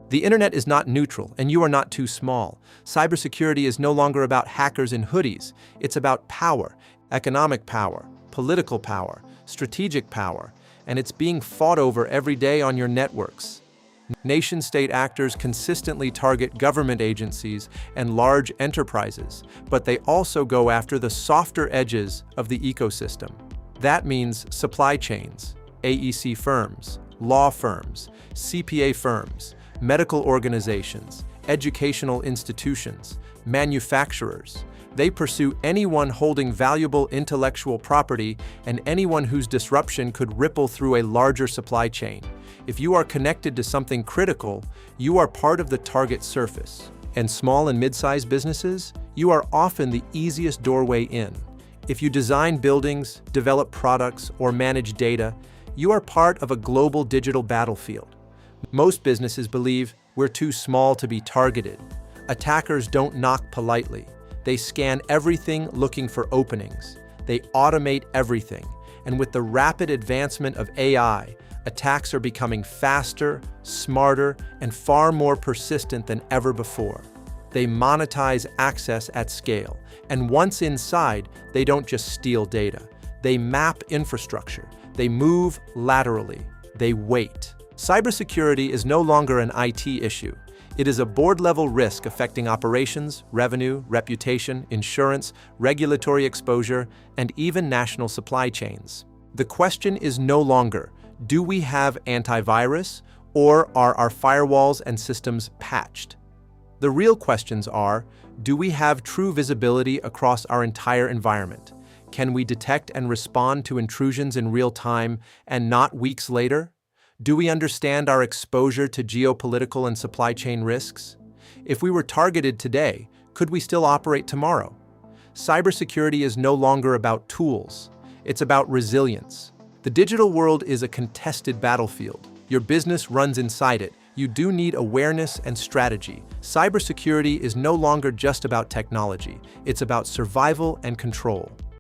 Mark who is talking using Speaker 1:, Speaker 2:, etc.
Speaker 1: The internet is not neutral, and you are not too small. Cybersecurity is no longer about hackers in hoodies. It's about power, economic power, political power, strategic power, and it's being fought over every day on your networks. Nation-state actors consistently target government agencies and large enterprises, but they also go after the softer edges of the ecosystem. That means supply chains, AEC firms, law firms, CPA firms, medical organizations, educational institutions, manufacturers. They pursue anyone holding valuable intellectual property and anyone whose disruption could ripple through a larger supply chain. If you are connected to something critical, you are part of the target surface. And small and mid-sized businesses, you are often the easiest doorway in. If you design buildings, develop products, or manage data, you are part of a global digital battlefield. Most businesses believe we're too small to be targeted. Attackers don't knock politely. They scan everything looking for openings. They automate everything. And with the rapid advancement of AI, attacks are becoming faster, smarter, and far more persistent than ever before. They monetize access at scale. And once inside, they don't just steal data. They map infrastructure. They move laterally. They wait. Cybersecurity is no longer an IT issue. It is a board-level risk affecting operations, revenue, reputation, insurance, regulatory exposure, and even national supply chains. The question is no longer, do we have antivirus, or are our firewalls and systems patched? The real questions are, do we have true visibility across our entire environment? Can we detect and respond to intrusions in real time and not weeks later? Do we understand our exposure to geopolitical and supply chain risks? If we were targeted today, could we still operate tomorrow? Cybersecurity is no longer about tools. It's about resilience. The digital world is a contested battlefield. Your business runs inside it. You do need awareness and strategy. Cybersecurity is no longer just about technology. It's about survival and control.